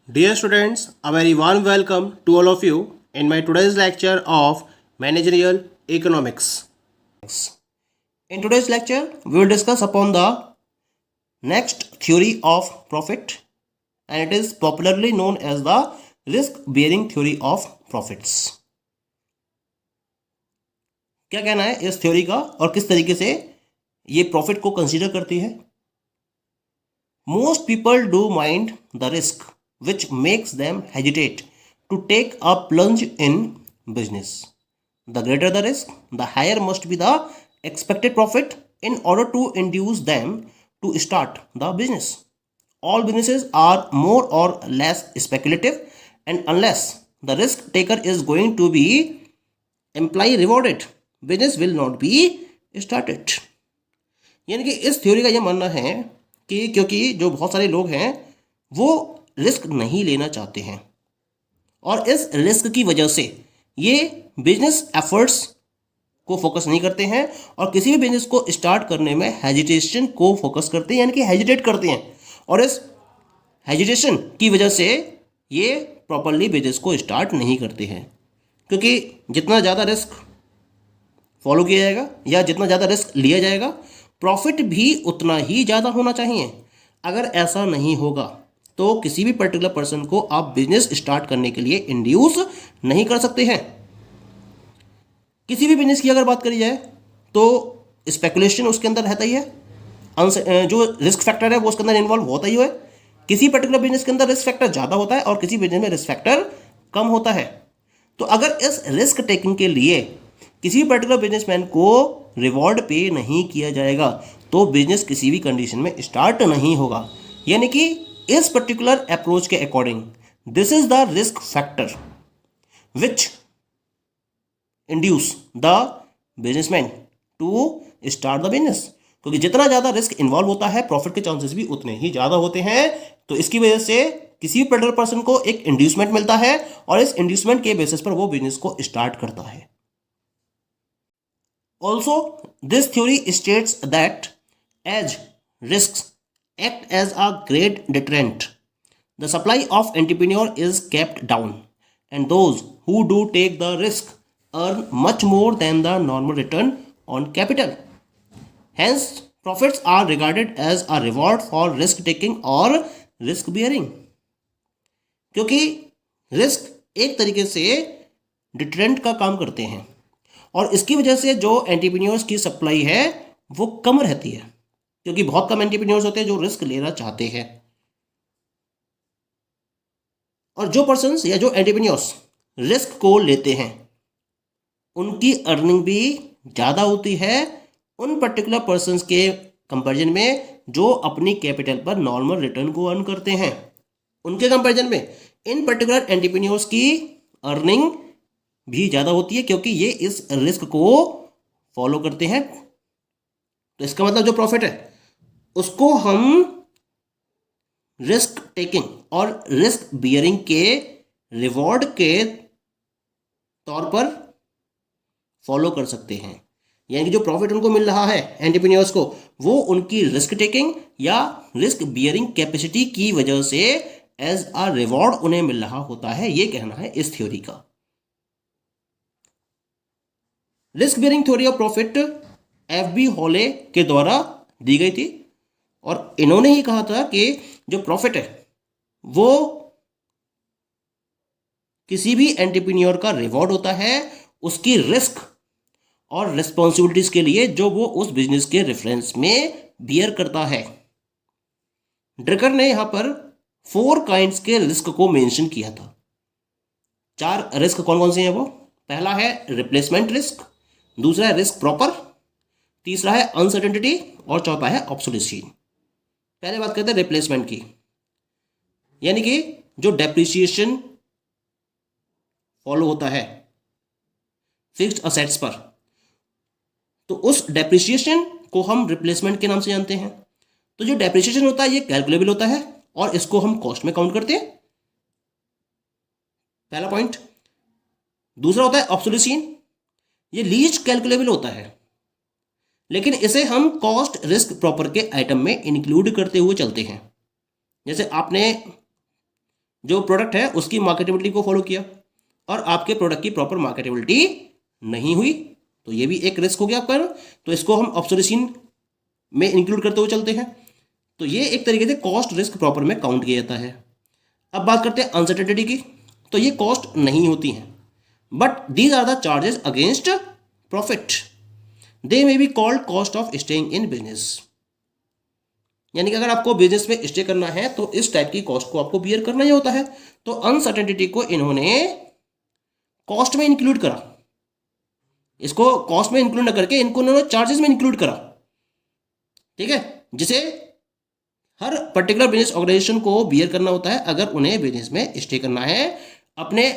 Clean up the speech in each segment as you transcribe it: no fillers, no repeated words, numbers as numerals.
Dear students, a very warm welcome to all of you in my today's lecture of Managerial Economics. In today's lecture, we will discuss upon the next theory of profit, and it is popularly known as the risk-bearing theory of profits. क्या कहना है इस theory का और किस तरीके से ये प्रॉफिट को कंसीडर करती है? Most people do mind the risk which makes them hesitate to take a plunge in business. The greater the risk, the higher must be the expected profit in order to induce them to start the business. All businesses are more or less speculative, and unless the risk taker is going to be imply rewarded, business will not be started. यानी कि इस theory का यह मानना है कि क्योंकि जो बहुत सारे लोग हैं वो रिस्क नहीं लेना चाहते हैं और इस रिस्क की वजह से ये बिजनेस एफर्ट्स को फोकस नहीं करते हैं और किसी भी बिजनेस को स्टार्ट करने में हेजिटेशन को फोकस करते हैं, यानी कि हेजिटेट करते हैं और इस हेजिटेशन की वजह से ये प्रॉपरली बिजनेस को स्टार्ट नहीं करते हैं। क्योंकि जितना ज़्यादा रिस्क फॉलो किया जाएगा या जितना ज़्यादा रिस्क लिया जाएगा, प्रॉफिट भी उतना ही ज़्यादा होना चाहिए। अगर ऐसा नहीं होगा तो किसी भी पर्टिकुलर पर्सन को आप बिजनेस स्टार्ट करने के लिए इंड्यूस नहीं कर सकते हैं। किसी भी बिजनेस की अगर बात करी जाए तो स्पेकुलेशन उसके अंदर रहता ही है, जो रिस्क फैक्टर है वो उसके अंदर इन्वॉल्व होता ही है। किसी पर्टिकुलर बिजनेस के अंदर रिस्क फैक्टर ज़्यादा होता है और किसी बिजनेस में रिस्क फैक्टर कम होता है। तो अगर इस रिस्क टेकिंग के लिए किसी भी पर्टिकुलर बिजनेसमैन को रिवॉर्ड पे नहीं किया जाएगा तो बिजनेस किसी भी कंडीशन में स्टार्ट नहीं होगा। यानी कि इस पर्टिकुलर अप्रोच के according this is the risk factor which induce the businessman to start the business. क्योंकि जितना ज़्यादा रिस्क इन्वॉल्व होता है प्रॉफिट के चांसेस भी उतने ही ज़्यादा होते हैं। तो इसकी वजह से किसी भी पर्टिकुलर पर्सन को एक इंड्यूसमेंट मिलता है और इस इंड्यूसमेंट के बेसिस पर वो बिजनेस को स्टार्ट करता है। Also, this theory states that as risks act as a great deterrent, the supply of entrepreneur is kept down, and those who do take the risk earn much more than the normal return on capital. Hence, profits are regarded as a reward for risk taking or risk bearing. क्योंकि risk एक तरीके से deterrent का काम करते हैं और इसकी वजह से जो एंटरप्रेन्योर्स की सप्लाई है वो कम रहती है, क्योंकि बहुत कम एंटरप्रेन्योर्स होते हैं जो रिस्क लेना चाहते हैं। और जो पर्सन्स या जो एंटरप्रेन्योर्स रिस्क को लेते हैं उनकी अर्निंग भी ज़्यादा होती है उन पर्टिकुलर पर्सन्स के कंपैरिजन में जो अपनी कैपिटल पर नॉर्मल रिटर्न को अर्न करते हैं। उनके कंपैरिजन में इन पर्टिकुलर एंटरप्रेन्योर्स की अर्निंग भी ज़्यादा होती है क्योंकि ये इस रिस्क को फॉलो करते हैं। तो इसका मतलब जो प्रॉफिट है उसको हम रिस्क टेकिंग और रिस्क बियरिंग के रिवॉर्ड के तौर पर फॉलो कर सकते हैं। यानी कि जो प्रॉफिट उनको मिल रहा है एंटरप्रेन्योर्स को वो उनकी रिस्क टेकिंग या रिस्क बियरिंग कैपेसिटी की वजह से एज अ रिवॉर्ड उन्हें मिल रहा होता है। ये कहना है इस थ्योरी का। Risk bearing theory of profit F B. Hawley के द्वारा दी गई थी और इन्होंने ही कहा था कि जो प्रॉफिट है वो किसी भी एंटरप्रेन्योर का रिवॉर्ड होता है उसकी रिस्क और रिस्पॉन्सिबिलिटीज के लिए जो वो उस बिजनेस के रेफरेंस में बियर करता है। ड्रकर ने यहां पर 4 काइंड्स के रिस्क को मेंशन किया था। 4 रिस्क कौन कौन से हैं वो? पहला है रिप्लेसमेंट रिस्क, दूसरा है रिस्क प्रॉपर, तीसरा है अनसर्टेनिटी और चौथा है ऑब्सोलेशन। पहले बात करते हैं रिप्लेसमेंट की, यानी कि जो डेप्रिसिएशन फॉलो होता है फिक्स्ड असेट्स पर, तो उस डेप्रिसिएशन को हम रिप्लेसमेंट के नाम से जानते हैं। तो जो डेप्रिसिएशन होता है ये कैलकुलेबल होता है और इसको हम कॉस्ट में काउंट करते हैं, पहला पॉइंट। दूसरा होता है ऑब्सोलेशन, ये लीस्ट कैलकुलेबल होता है लेकिन इसे हम कॉस्ट रिस्क प्रॉपर के आइटम में इंक्लूड करते हुए चलते हैं। जैसे आपने जो प्रोडक्ट है उसकी मार्केटेबिलिटी को फॉलो किया और आपके प्रोडक्ट की प्रॉपर मार्केटेबिलिटी नहीं हुई, तो ये भी एक रिस्क हो गया आपका ना। तो इसको हम ऑब्सोल्यूशन में इंक्लूड करते हुए चलते हैं। तो ये एक तरीके से कॉस्ट रिस्क प्रॉपर में काउंट किया जाता है। अब बात करते हैं अनसर्टेनिटी की। तो ये कॉस्ट नहीं होती हैं, but these are the charges against profit. They may be called cost of staying in business. यानी कि अगर आपको बिजनेस में स्टे करना है तो इस टाइप की कॉस्ट को आपको बियर करना ही होता है। तो अनसर्टेनिटी को इन्होंने कॉस्ट में इंक्लूड करा, इसको कॉस्ट में इंक्लूड ना करके इनको इन्होंने चार्जेस में इंक्लूड करा, ठीक है, जिसे हर पर्टिकुलर बिजनेस ऑर्गेनाइजेशन को बियर करना होता है अगर उन्हें बिजनेस में स्टे करना है, अपने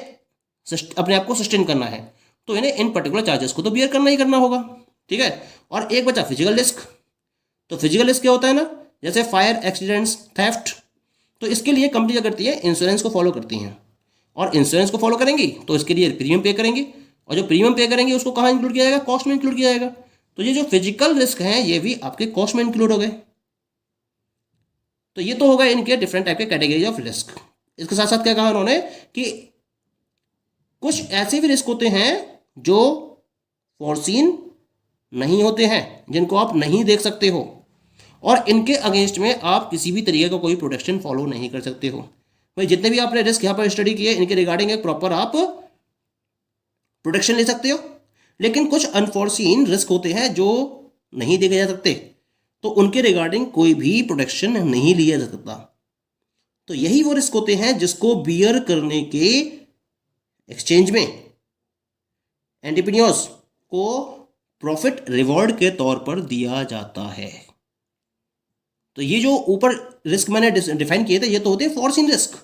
अपने आप को सस्टेन करना है, तो इन्हें इन पर्टिकुलर चार्जेस को तो बियर करना ही करना होगा, ठीक है। और एक बचा फिजिकल रिस्क। तो फिजिकल रिस्क क्या होता है ना, जैसे फायर, एक्सीडेंट्स, थेफ्ट। तो इसके लिए कंपनी क्या करती है, इंश्योरेंस को फॉलो करती हैं, और इंश्योरेंस को फॉलो करेंगी तो इसके लिए प्रीमियम पे करेंगी, और जो प्रीमियम पे करेंगे उसको कहाँ इंक्लूड किया जाएगा, कॉस्ट में इंक्लूड किया जाएगा। तो ये जो फिजिकल रिस्क हैं ये भी आपके कॉस्ट में इंक्लूड हो गए। तो ये तो होगा इनके डिफरेंट टाइप के कैटेगरीज ऑफ रिस्क। इसके साथ साथ क्या कहा उन्होंने कि कुछ ऐसे भी रिस्क होते हैं जो फोर्सीन नहीं होते हैं, जिनको आप नहीं देख सकते हो, और इनके अगेंस्ट में आप किसी भी तरीके का कोई प्रोटेक्शन फॉलो नहीं कर सकते हो। भाई जितने भी आपने रिस्क यहाँ पर स्टडी किए इनके रिगार्डिंग एक प्रॉपर आप प्रोटेक्शन ले सकते हो, लेकिन कुछ अनफोर्सीन रिस्क होते हैं जो नहीं देखे जा सकते, तो उनके रिगार्डिंग कोई भी प्रोटेक्शन नहीं लिया जा सकता। तो यही वो रिस्क होते हैं जिसको बियर करने के एक्सचेंज में एंटरप्रेन्योर्स को प्रॉफिट रिवॉर्ड के तौर पर दिया जाता है। तो ये जो ऊपर रिस्क मैंने डिफाइन किए थे ये तो होते हैं फोर्सिन रिस्क,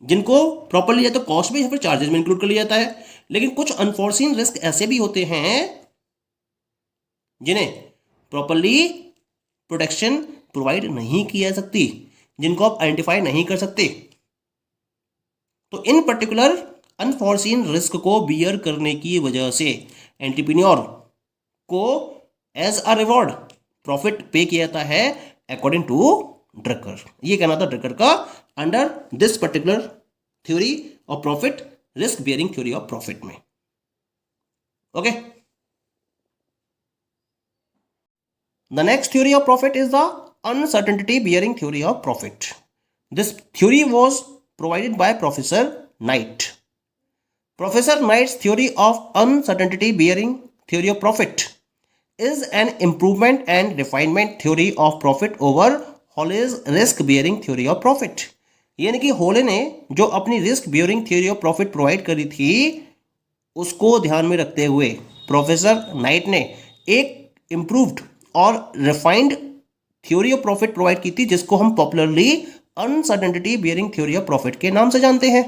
जिनको प्रॉपरली या तो कॉस्ट में या फिर चार्जेस में इंक्लूड कर लिया जाता है। लेकिन कुछ अनफोर्सिन रिस्क ऐसे भी होते हैं जिन्हें प्रॉपरली प्रोटेक्शन प्रोवाइड नहीं की जा सकती, जिनको आप आइडेंटिफाई नहीं कर सकते। तो इन पर्टिकुलर अनफोर्सिन रिस्क को बियर करने की वजह से एंटरप्रेन्योर को एज अ रिवॉर्ड प्रॉफिट पे किया जाता है अकॉर्डिंग टू ड्रकर। ये कहना था ड्रकर का under this particular theory of profit, risk bearing theory of profit में। Okay, the next theory of profit is the uncertainty bearing theory of profit. This theory was provided by Professor Knight. Professor Knight's theory of uncertainty bearing theory of profit is an improvement and refinement theory of profit over Holle's risk bearing theory of profit. यानी कि होले ने जो अपनी risk bearing theory of profit provide करी थी उसको ध्यान में रखते हुए प्रोफेसर नाइट ने एक इम्प्रूव्ड और refined theory of profit provide की थी, जिसको हम popularly uncertainty bearing theory of profit के नाम से जानते हैं।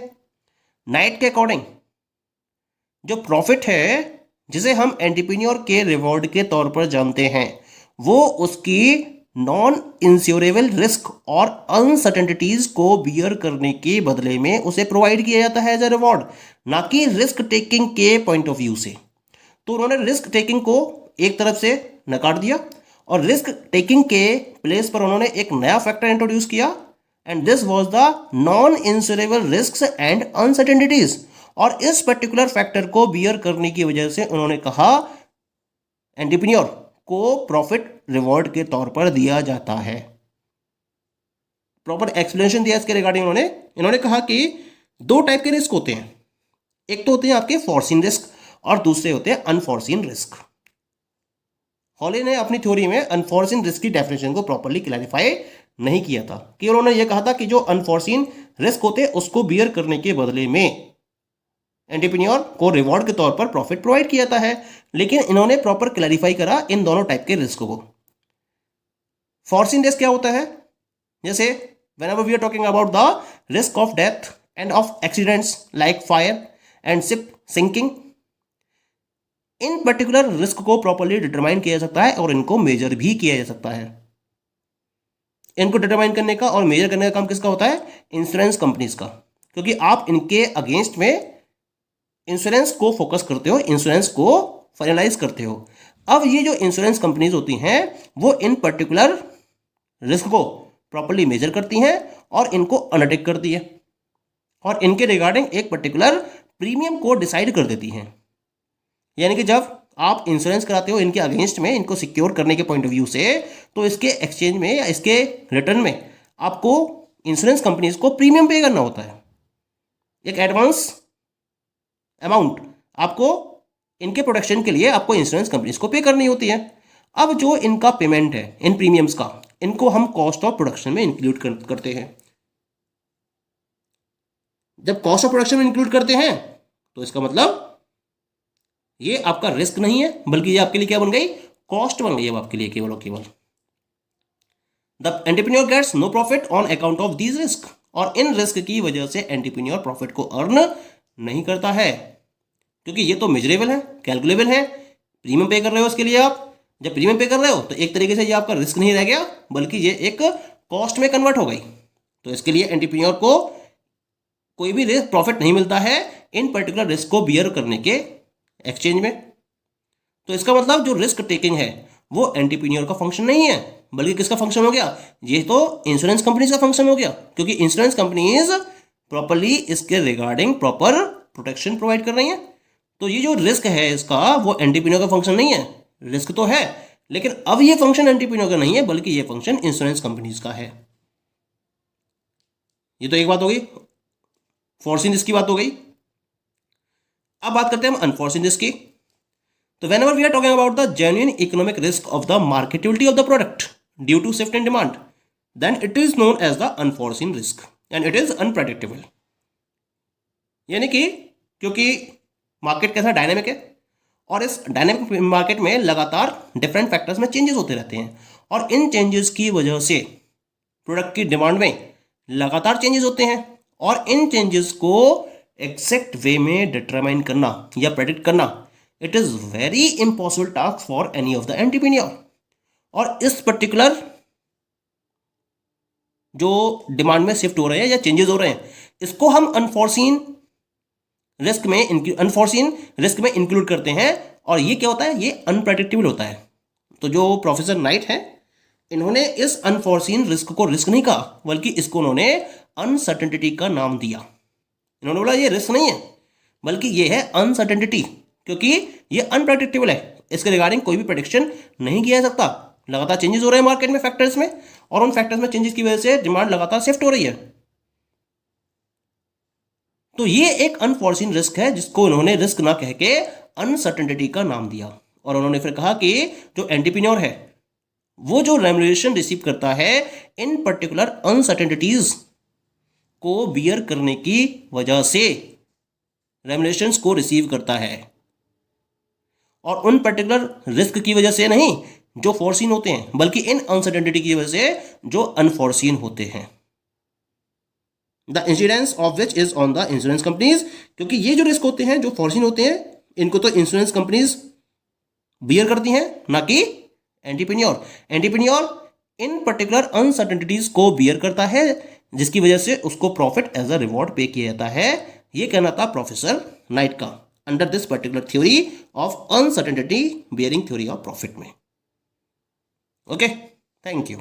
नाइट के अकॉर्डिंग जो प्रॉफिट है जिसे हम एंटरप्रेन्योर के रिवॉर्ड के तौर पर जानते हैं वो उसकी नॉन इंश्योरेबल रिस्क और अनसर्टेनिटीज को बियर करने के बदले में उसे प्रोवाइड किया जाता है एज अ रिवॉर्ड, ना कि रिस्क टेकिंग के पॉइंट ऑफ व्यू से। तो उन्होंने रिस्क टेकिंग को एक तरफ से नकार दिया और रिस्क टेकिंग के प्लेस पर उन्होंने एक नया फैक्टर इंट्रोड्यूस किया, and this was the non-insurable risks and uncertainties। और इस पर्टिकुलर फैक्टर को बियर करने की वजह से उन्होंने कहा एंटरप्रेन्योर को प्रॉफिट रिवॉर्ड के तौर पर दिया जाता है। प्रॉपर एक्सप्लेनेशन दिया इसके रिगार्डिंग इन्होंने कहा कि दो टाइप के रिस्क होते हैं, एक तो होते हैं आपके फोर्सिन रिस्क और दूसरे होते हैं अनफोर्सिन रिस्क। हॉले ने अपनी थ्योरी में अनफोर्सिन रिस्क की डेफिनेशन को प्रॉपरली क्लैरिफाई नहीं किया था, कि उन्होंने यह कहा था कि जो अनफोर्सिन रिस्क होते हैं उसको बियर करने के बदले में एंटरप्रेन्योर को रिवॉर्ड के तौर पर प्रॉफिट प्रोवाइड किया जाता है। लेकिन इन्होंने प्रॉपर क्लैरिफाई करा इन दोनों टाइप के रिस्क को। फोर्सिन रिस्क क्या होता है, जैसे whenever we are talking about the risk of death and of accidents like fire and ship sinking, in particular risk को प्रॉपरली डिटरमाइन किया जा सकता है और इनको मेजर भी किया जा सकता है। इनको डिटरमाइन करने का और मेजर करने का काम किसका होता है, इंश्योरेंस कंपनीज का, क्योंकि आप इनके अगेंस्ट में इंश्योरेंस को फोकस करते हो, इंश्योरेंस को फाइनलाइज करते हो। अब ये जो इंश्योरेंस कंपनीज होती हैं वो इन पर्टिकुलर रिस्क को प्रॉपरली मेजर करती हैं और इनको अंडरटेक करती है। और इनके रिगार्डिंग एक पर्टिकुलर प्रीमियम को डिसाइड कर देती हैं। यानी कि जब आप इंश्योरेंस कराते हो इनके अगेंस्ट में, इनको सिक्योर करने के पॉइंट ऑफ व्यू से, तो इसके एक्सचेंज में या इसके रिटर्न में आपको इंश्योरेंस कंपनीज को प्रीमियम पे करना होता है। एक एडवांस अमाउंट आपको इनके प्रोटेक्शन के लिए आपको इंश्योरेंस कंपनीज को पे करनी होती है। अब जो इनका पेमेंट है इन प्रीमियम्स का, इनको हम कॉस्ट ऑफ प्रोडक्शन में इंक्लूड करते हैं। जब कॉस्ट ऑफ प्रोडक्शन में इंक्लूड करते हैं तो इसका मतलब ये आपका रिस्क नहीं है, बल्कि ये आपके लिए क्या बन गई, कॉस्ट बन गई अब आपके लिए केवल और केवल। The entrepreneur gets no profit on account of these risk, और इन रिस्क की वजह से एंटरप्रेन्योर प्रॉफिट को अर्न नहीं करता है, क्योंकि ये तो मेजरेबल है, कैलकुलेबल है। प्रीमियम पे कर रहे हो इसके लिए आप, जब प्रीमियम पे कर रहे हो तो एक तरीके से ये आपका रिस्क नहीं रह गया, बल्कि ये एक कॉस्ट में कन्वर्ट हो गई। तो इसके लिए एंटरप्रेन्योर को कोई भी रिस्क प्रॉफिट नहीं मिलता है इन पर्टिकुलर रिस्क को बियर करने के एक्सचेंज में। तो इसका मतलब जो रिस्क टेकिंग है वो एंटरप्रेन्योर का फंक्शन नहीं है, बल्कि किसका फंक्शन हो गया, ये तो इंश्योरेंस कंपनीज का फंक्शन हो गया, क्योंकि इंश्योरेंस कंपनीज प्रॉपरली इसके रिगार्डिंग प्रॉपर प्रोटेक्शन प्रोवाइड कर रही हैं। तो ये जो रिस्क है इसका वो एंटरप्रेन्योर का फंक्शन नहीं है। रिस्क तो है, लेकिन अब ये फंक्शन एंटरप्रेन्योर का नहीं है, बल्कि ये फंक्शन इंश्योरेंस कंपनीज का है। ये तो एक बात हो गई, फोर्सिंग रिस्क की बात हो गई। अब बात करते हैं हम अनफोर्सिंग रिस्क की। तो whenever we are talking about the genuine economic risk of the marketability of the product due to shift in demand, then it is known as the unforeseen risk and it is unpredictable। यानी कि क्योंकि market कैसा dynamic है, और इस dynamic market में लगातार different factors में चेंजेस होते रहते हैं, और इन चेंजेस की वजह से प्रोडक्ट की डिमांड में लगातार चेंजेस होते हैं, और इन चेंजेस को एग्जैक्ट वे में डिटरमाइन करना या प्रेडिक्ट करना, it is very impossible task for any of the entrepreneur. और इस पर्टिकुलर जो डिमांड में शिफ्ट हो रहे हैं या चेंजेस हो रहे हैं, इसको हम अनफोर्सीन रिस्क में इंक्लूड करते हैं। और ये क्या होता है, ये अनप्रेडिक्टेबल होता है। तो जो प्रोफेसर नाइट हैं, इन्होंने इस अनफोर्सीन रिस्क को रिस्क नहीं कहा, बल्कि इसको उन्होंने अनसर्टेनिटी का नाम दिया। इन्होंने बोला ये रिस्क नहीं है, बल्कि ये है अनसर्टेनिटी, क्योंकि ये अनप्रेडिक्टेबल है, इसके रिगार्डिंग कोई भी प्रेडिक्शन नहीं किया जा सकता। लगातार चेंजेस हो रहे हैं मार्केट में फैक्टर्स में, और उन फैक्टर्स में चेंजेस की वजह से डिमांड लगातार शिफ्ट हो रही है। तो ये एक अनफॉर्सिन रिस्क है, जिसको इन्होंने रिस्क ना कह के अनसर्टेनिटी का नाम दिया। और उन्होंने फिर कहा कि जो एंटरप्रेन्योर है वो जो रेम्युनरेशन रिसीव करता है इन पर्टिकुलर अनसर्टेनिटीज को बियर करने की वजह से रेम्युनरेशंस को रिसीव करता है, और उन पर्टिकुलर रिस्क की वजह से नहीं जो फोर्सिन होते हैं, बल्कि इन अनसर्टेनिटी की वजह से जो अनफोर्सिन होते हैं। The insurance of which is on the insurance companies, क्योंकि ये जो रिस्क होते हैं जो फोर्सिन होते हैं, इनको तो इंश्योरेंस कंपनीज बियर करती हैं, ना कि एंटरप्रेन्योर इन पर्टिकुलर अनसर्टेनिटीज को बियर करता है, जिसकी वजह से उसको प्रॉफिट एज अ रिवॉर्ड पे किया जाता है। ये कहना था प्रोफेसर नाइट का under this particular theory of uncertainty bearing theory of profit में। Okay, thank you.